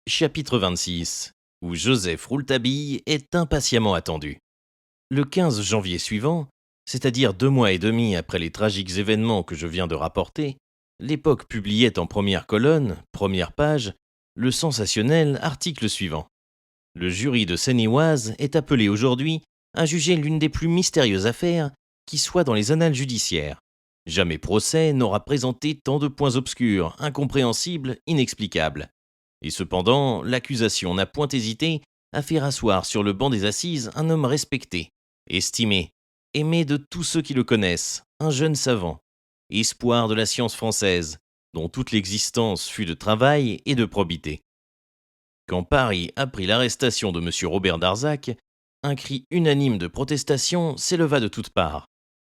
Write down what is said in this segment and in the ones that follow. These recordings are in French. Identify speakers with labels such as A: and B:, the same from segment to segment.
A: Chapitre 26, où Joseph Rouletabille est impatiemment attendu. Le 15 janvier suivant, c'est-à-dire 2 mois et demi après les tragiques événements que je viens de rapporter, l'Époque publiait en première colonne, première page, le sensationnel article suivant. Le jury de Seine-et-Oise est appelé aujourd'hui à juger l'une des plus mystérieuses affaires qui soit dans les annales judiciaires. Jamais procès n'aura présenté tant de points obscurs, incompréhensibles, inexplicables. Et cependant, l'accusation n'a point hésité à faire asseoir sur le banc des assises un homme respecté, estimé, aimé de tous ceux qui le connaissent, un jeune savant, espoir de la science française, dont toute l'existence fut de travail et de probité. Quand Paris apprit l'arrestation de M. Robert Darzac, un cri unanime de protestation s'éleva de toutes parts.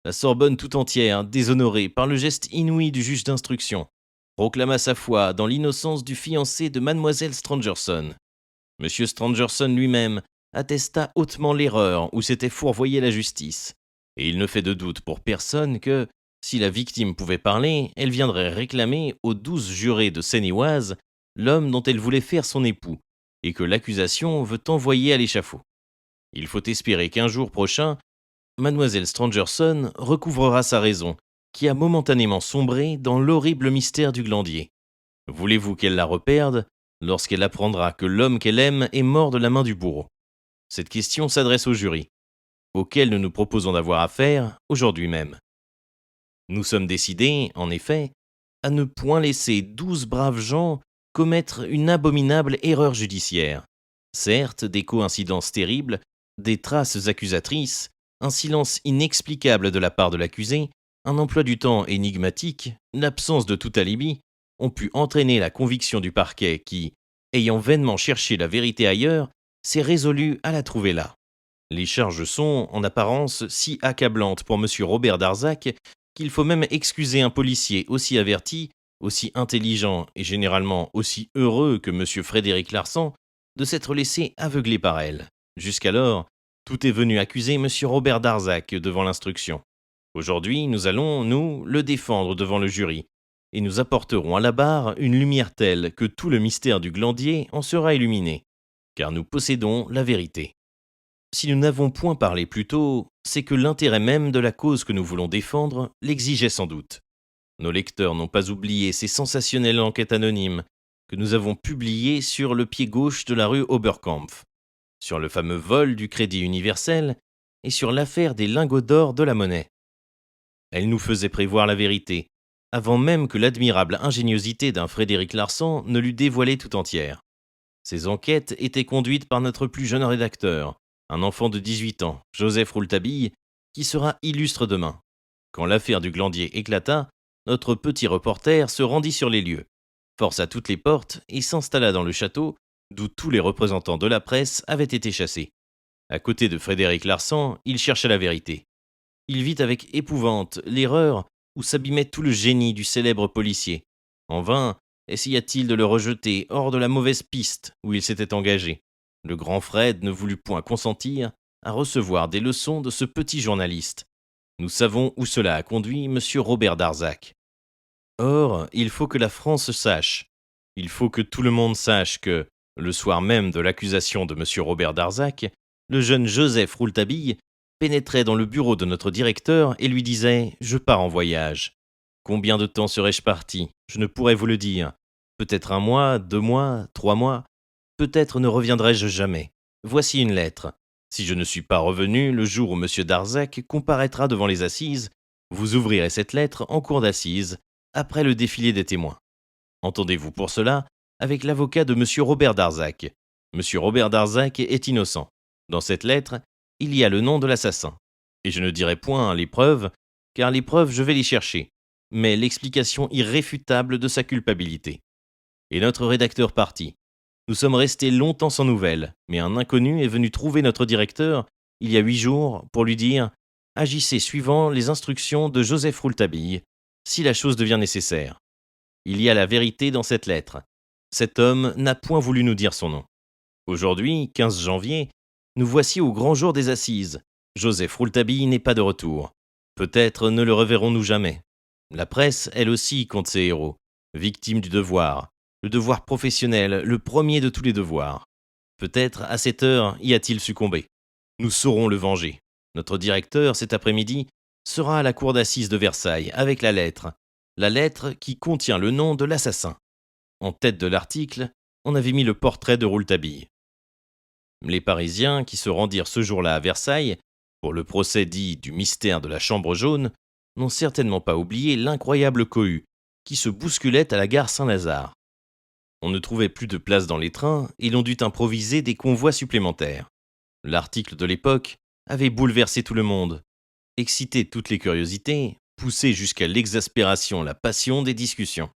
A: La Sorbonne tout entière, déshonorée par le geste inouï du juge d'instruction, proclama sa foi dans l'innocence du fiancé de mademoiselle Stangerson. M. Stangerson lui-même attesta hautement l'erreur où s'était fourvoyée la justice, et il ne fait de doute pour personne que, si la victime pouvait parler, elle viendrait réclamer aux 12 jurés de Seine-et-Oise l'homme dont elle voulait faire son époux, et que l'accusation veut envoyer à l'échafaud. Il faut espérer qu'un jour prochain, mademoiselle Stangerson recouvrera sa raison, qui a momentanément sombré dans l'horrible mystère du glandier. Voulez-vous qu'elle la reperde lorsqu'elle apprendra que l'homme qu'elle aime est mort de la main du bourreau? Cette question s'adresse au jury, auquel nous nous proposons d'avoir affaire aujourd'hui même. Nous sommes décidés, en effet, à ne point laisser 12 braves gens commettre une abominable erreur judiciaire. Certes, des coïncidences terribles, des traces accusatrices, un silence inexplicable de la part de l'accusé, un emploi du temps énigmatique, l'absence de tout alibi, ont pu entraîner la conviction du parquet qui, ayant vainement cherché la vérité ailleurs, s'est résolu à la trouver là. Les charges sont, en apparence, si accablantes pour M. Robert Darzac qu'il faut même excuser un policier aussi averti, aussi intelligent et généralement aussi heureux que M. Frédéric Larsan de s'être laissé aveugler par elle. Jusqu'alors, tout est venu accuser M. Robert Darzac devant l'instruction. Aujourd'hui, nous allons, nous, le défendre devant le jury, et nous apporterons à la barre une lumière telle que tout le mystère du glandier en sera illuminé, car nous possédons la vérité. Si nous n'avons point parlé plus tôt, c'est que l'intérêt même de la cause que nous voulons défendre l'exigeait sans doute. Nos lecteurs n'ont pas oublié ces sensationnelles enquêtes anonymes que nous avons publiées sur le pied gauche de la rue Oberkampf, sur le fameux vol du Crédit Universel et sur l'affaire des lingots d'or de la Monnaie. Elles nous faisaient prévoir la vérité, avant même que l'admirable ingéniosité d'un Frédéric Larsan ne l'eût dévoilée tout entière. Ces enquêtes étaient conduites par notre plus jeune rédacteur, un enfant de 18 ans, Joseph Rouletabille, qui sera illustre demain. Quand l'affaire du glandier éclata, notre petit reporter se rendit sur les lieux, força toutes les portes et s'installa dans le château, d'où tous les représentants de la presse avaient été chassés. À côté de Frédéric Larsan, il chercha la vérité. Il vit avec épouvante l'erreur où s'abîmait tout le génie du célèbre policier. En vain essaya-t-il de le rejeter hors de la mauvaise piste où il s'était engagé. Le grand Fred ne voulut point consentir à recevoir des leçons de ce petit journaliste. Nous savons où cela a conduit M. Robert Darzac. Or, il faut que la France sache, il faut que tout le monde sache que, le soir même de l'accusation de M. Robert Darzac, le jeune Joseph Rouletabille pénétrait dans le bureau de notre directeur et lui disait « Je pars en voyage. Combien de temps serais-je parti? Je ne pourrais vous le dire. Peut-être 1 mois, 2 mois, 3 mois. Peut-être ne reviendrai-je jamais. Voici une lettre. Si je ne suis pas revenu le jour où M. Darzac comparaîtra devant les assises, vous ouvrirez cette lettre en cour d'assises, après le défilé des témoins. Entendez-vous pour cela avec l'avocat de M. Robert Darzac. M. Robert Darzac est innocent. Dans cette lettre, il y a le nom de l'assassin. Et je ne dirai point les preuves, car les preuves je vais les chercher, mais l'explication irréfutable de sa culpabilité. Et notre rédacteur partit. Nous sommes restés longtemps sans nouvelles, mais un inconnu est venu trouver notre directeur, il y a 8 jours, pour lui dire « Agissez suivant les instructions de Joseph Rouletabille, si la chose devient nécessaire. Il y a la vérité dans cette lettre. Cet homme n'a point voulu nous dire son nom. Aujourd'hui, 15 janvier, nous voici au grand jour des assises. Joseph Rouletabille n'est pas de retour. Peut-être ne le reverrons-nous jamais. La presse, elle aussi, compte ses héros, victime du devoir. Le devoir professionnel, le premier de tous les devoirs. Peut-être, à cette heure, y a-t-il succombé. Nous saurons le venger. Notre directeur, cet après-midi, sera à la cour d'assises de Versailles avec la lettre. La lettre qui contient le nom de l'assassin. En tête de l'article, on avait mis le portrait de Rouletabille. Les Parisiens qui se rendirent ce jour-là à Versailles, pour le procès dit du mystère de la Chambre jaune, n'ont certainement pas oublié l'incroyable cohue qui se bousculait à la gare Saint-Lazare. On ne trouvait plus de place dans les trains et l'on dut improviser des convois supplémentaires. L'article de l'époque avait bouleversé tout le monde, excité toutes les curiosités, poussé jusqu'à l'exaspération la passion des discussions.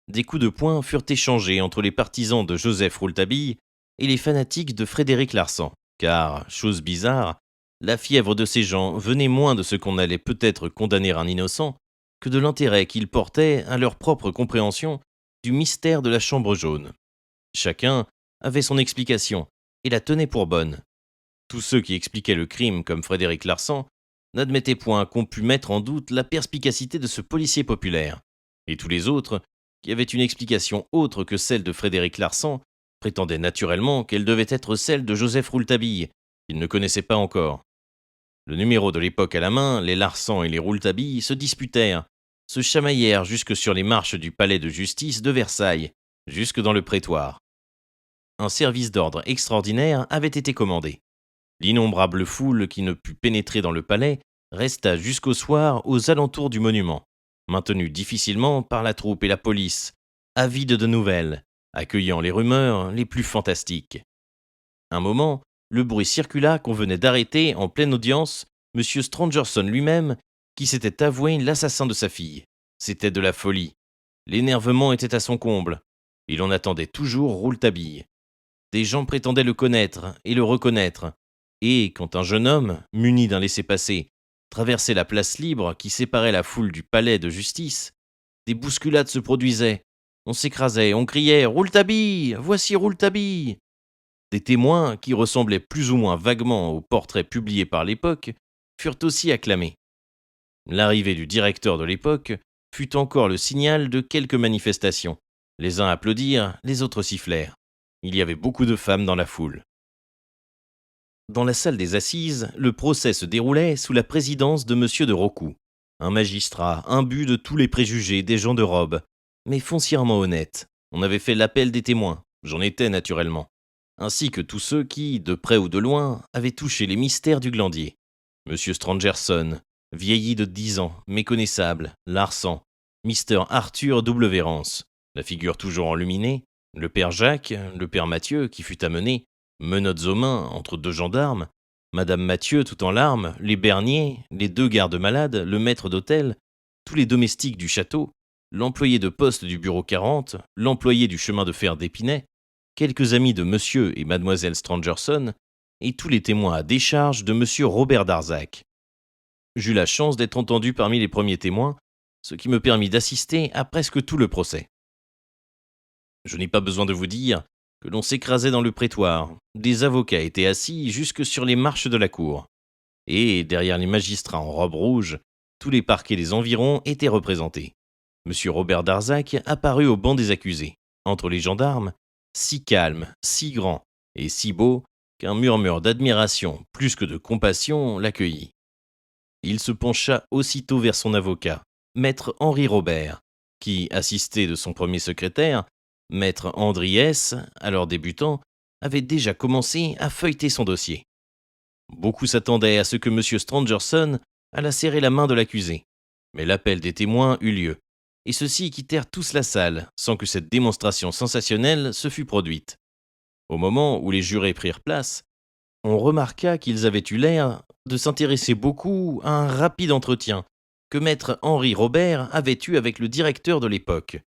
A: Des coups de poing furent échangés entre les partisans de Joseph Rouletabille et les fanatiques de Frédéric Larsan, car, chose bizarre, la fièvre de ces gens venait moins de ce qu'on allait peut-être condamner un innocent que de l'intérêt qu'ils portaient à leur propre compréhension du mystère de la Chambre jaune. Chacun avait son explication et la tenait pour bonne. Tous ceux qui expliquaient le crime comme Frédéric Larsan n'admettaient point qu'on pût mettre en doute la perspicacité de ce policier populaire, et tous les autres, qui avaient une explication autre que celle de Frédéric Larsan, prétendaient naturellement qu'elle devait être celle de Joseph Rouletabille, qu'ils ne connaissaient pas encore. Le numéro de l'époque à la main, les Larsan et les Rouletabille se disputèrent, se chamaillèrent jusque sur les marches du palais de justice de Versailles, jusque dans le prétoire. Un service d'ordre extraordinaire avait été commandé. L'innombrable foule qui ne put pénétrer dans le palais resta jusqu'au soir aux alentours du monument, maintenue difficilement par la troupe et la police, avide de nouvelles, accueillant les rumeurs les plus fantastiques. Un moment, le bruit circula qu'on venait d'arrêter en pleine audience M. Stangerson lui-même, qui s'était avoué l'assassin de sa fille. C'était de la folie. L'énervement était à son comble. Il en attendait toujours Rouletabille. Des gens prétendaient le connaître et le reconnaître. Et quand un jeune homme, muni d'un laissez-passer, traversait la place libre qui séparait la foule du palais de justice, des bousculades se produisaient. On s'écrasait, on criait « Rouletabille ! Voici Rouletabille !» Des témoins, qui ressemblaient plus ou moins vaguement aux portraits publiés par l'époque, furent aussi acclamés. L'arrivée du directeur de l'époque fut encore le signal de quelques manifestations. Les uns applaudirent, les autres sifflèrent. Il y avait beaucoup de femmes dans la foule. Dans la salle des assises, le procès se déroulait sous la présidence de M. de Rocoux, un magistrat imbu de tous les préjugés des gens de robe, mais foncièrement honnête. On avait fait l'appel des témoins, j'en étais naturellement, ainsi que tous ceux qui, de près ou de loin, avaient touché les mystères du glandier. M. Stangerson, vieilli de 10 ans, méconnaissable, Larsan, Mr. Arthur W. Rance, la figure toujours enluminée, le père Jacques, le père Mathieu qui fut amené, menottes aux mains entre deux gendarmes, Madame Mathieu tout en larmes, les Bernier, les 2 gardes-malades, le maître d'hôtel, tous les domestiques du château, l'employé de poste du bureau 40, l'employé du chemin de fer d'Épinay, quelques amis de monsieur et mademoiselle Stangerson, et tous les témoins à décharge de monsieur Robert Darzac. J'eus la chance d'être entendu parmi les premiers témoins, ce qui me permit d'assister à presque tout le procès. Je n'ai pas besoin de vous dire que l'on s'écrasait dans le prétoire, des avocats étaient assis jusque sur les marches de la cour, et derrière les magistrats en robe rouge, tous les parquets des environs étaient représentés. Monsieur Robert Darzac apparut au banc des accusés, entre les gendarmes, si calme, si grand et si beau qu'un murmure d'admiration plus que de compassion l'accueillit. Il se pencha aussitôt vers son avocat, maître Henri Robert, qui, assisté de son premier secrétaire, maître Andriès, alors débutant, avait déjà commencé à feuilleter son dossier. Beaucoup s'attendaient à ce que M. Stangerson allât serrer la main de l'accusé, mais l'appel des témoins eut lieu, et ceux-ci quittèrent tous la salle sans que cette démonstration sensationnelle se fût produite. Au moment où les jurés prirent place, on remarqua qu'ils avaient eu l'air de s'intéresser beaucoup à un rapide entretien que maître Henri Robert avait eu avec le directeur de l'époque.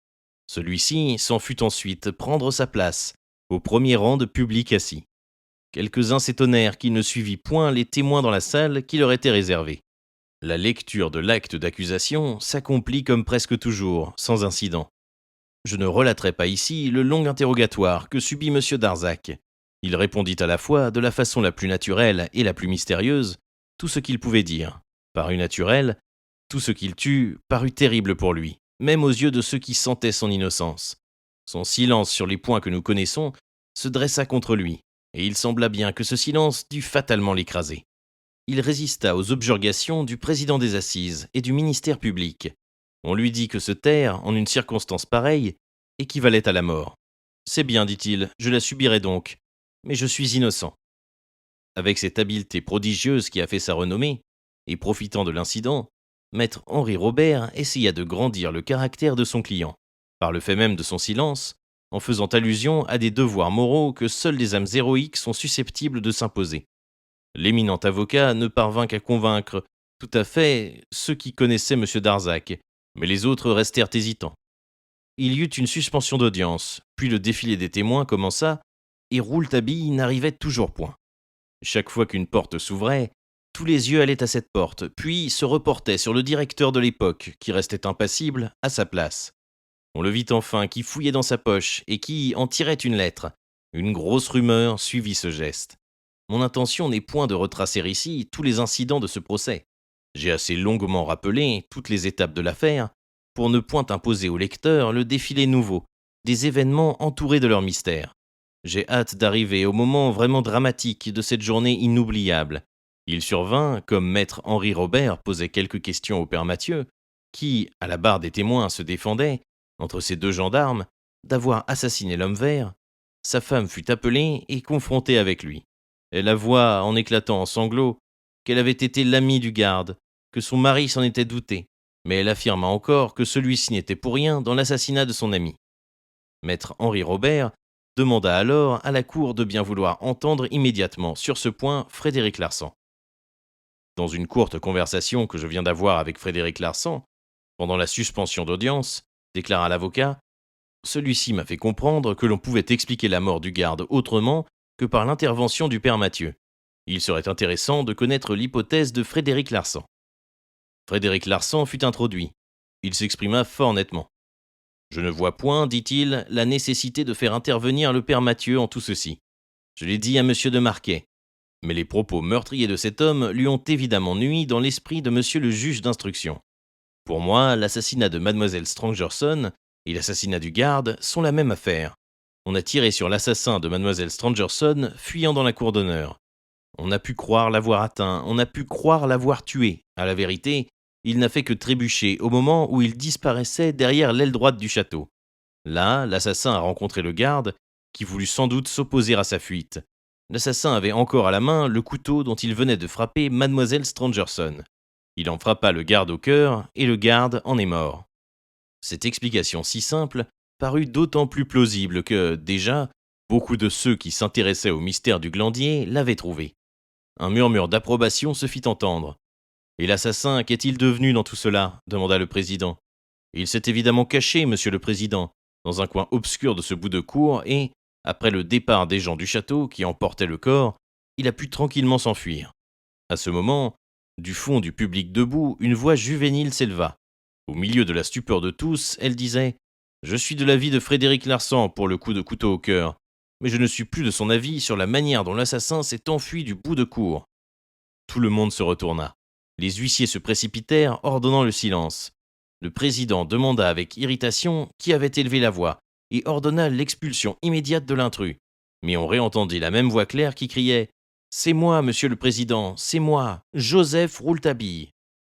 A: Celui-ci s'en fut ensuite prendre sa place, au premier rang de public assis. Quelques-uns s'étonnèrent qu'il ne suivît point les témoins dans la salle qui leur était réservée. La lecture de l'acte d'accusation s'accomplit comme presque toujours, sans incident. Je ne relaterai pas ici le long interrogatoire que subit M. Darzac. Il répondit à la fois de la façon la plus naturelle et la plus mystérieuse tout ce qu'il pouvait dire. Parut naturel, tout ce qu'il tut parut terrible pour lui, même aux yeux de ceux qui sentaient son innocence. Son silence sur les points que nous connaissons se dressa contre lui, et il sembla bien que ce silence dût fatalement l'écraser. Il résista aux objurgations du président des Assises et du ministère public. On lui dit que se taire, en une circonstance pareille, équivalait à la mort. C'est bien, dit-il, je la subirai donc, mais je suis innocent. Avec cette habileté prodigieuse qui a fait sa renommée, et profitant de l'incident, maître Henri Robert essaya de grandir le caractère de son client, par le fait même de son silence, en faisant allusion à des devoirs moraux que seules les âmes héroïques sont susceptibles de s'imposer. L'éminent avocat ne parvint qu'à convaincre tout à fait ceux qui connaissaient M. Darzac, mais les autres restèrent hésitants. Il y eut une suspension d'audience, puis le défilé des témoins commença, et Rouletabille n'arrivait toujours point. Chaque fois qu'une porte s'ouvrait, tous les yeux allaient à cette porte, puis se reportaient sur le directeur de l'époque, qui restait impassible, à sa place. On le vit enfin qui fouillait dans sa poche et qui en tirait une lettre. Une grosse rumeur suivit ce geste. Mon intention n'est point de retracer ici tous les incidents de ce procès. J'ai assez longuement rappelé toutes les étapes de l'affaire pour ne point imposer au lecteur le défilé nouveau, des événements entourés de leur mystère. J'ai hâte d'arriver au moment vraiment dramatique de cette journée inoubliable. Il survint, comme maître Henri Robert posait quelques questions au père Mathieu, qui, à la barre des témoins, se défendait, entre ces deux gendarmes, d'avoir assassiné l'homme vert. Sa femme fut appelée et confrontée avec lui. Elle avoua, en éclatant en sanglots, qu'elle avait été l'amie du garde, que son mari s'en était douté, mais elle affirma encore que celui-ci n'était pour rien dans l'assassinat de son ami. Maître Henri Robert demanda alors à la cour de bien vouloir entendre immédiatement sur ce point Frédéric Larsan. Dans une courte conversation que je viens d'avoir avec Frédéric Larsan, pendant la suspension d'audience, déclara l'avocat, celui-ci m'a fait comprendre que l'on pouvait expliquer la mort du garde autrement que par l'intervention du père Mathieu. Il serait intéressant de connaître l'hypothèse de Frédéric Larsan. Frédéric Larsan fut introduit. Il s'exprima fort nettement. Je ne vois point, dit-il, la nécessité de faire intervenir le père Mathieu en tout ceci. Je l'ai dit à monsieur de Marquet. Mais les propos meurtriers de cet homme lui ont évidemment nui dans l'esprit de monsieur le juge d'instruction. Pour moi, l'assassinat de mademoiselle Stangerson et l'assassinat du garde sont la même affaire. On a tiré sur l'assassin de mademoiselle Stangerson fuyant dans la cour d'honneur. On a pu croire l'avoir atteint, on a pu croire l'avoir tué. À la vérité, il n'a fait que trébucher au moment où il disparaissait derrière l'aile droite du château. Là, l'assassin a rencontré le garde, qui voulut sans doute s'opposer à sa fuite. L'assassin avait encore à la main le couteau dont il venait de frapper mademoiselle Stangerson. Il en frappa le garde au cœur, et le garde en est mort. Cette explication si simple parut d'autant plus plausible que, déjà, beaucoup de ceux qui s'intéressaient au mystère du glandier l'avaient trouvé. Un murmure d'approbation se fit entendre. « Et l'assassin, qu'est-il devenu dans tout cela » demanda le président. « Il s'est évidemment caché, monsieur le président, dans un coin obscur de ce bout de cour et, après le départ des gens du château qui emportaient le corps, il a pu tranquillement s'enfuir. » À ce moment, du fond du public debout, une voix juvénile s'éleva. Au milieu de la stupeur de tous, elle disait « Je suis de l'avis de Frédéric Larsan pour le coup de couteau au cœur, mais je ne suis plus de son avis sur la manière dont l'assassin s'est enfui du bout de cour. » Tout le monde se retourna. Les huissiers se précipitèrent, ordonnant le silence. Le président demanda avec irritation qui avait élevé la voix et ordonna l'expulsion immédiate de l'intrus. Mais on réentendit la même voix claire qui criait « C'est moi, monsieur le président, c'est moi, Joseph Rouletabille. »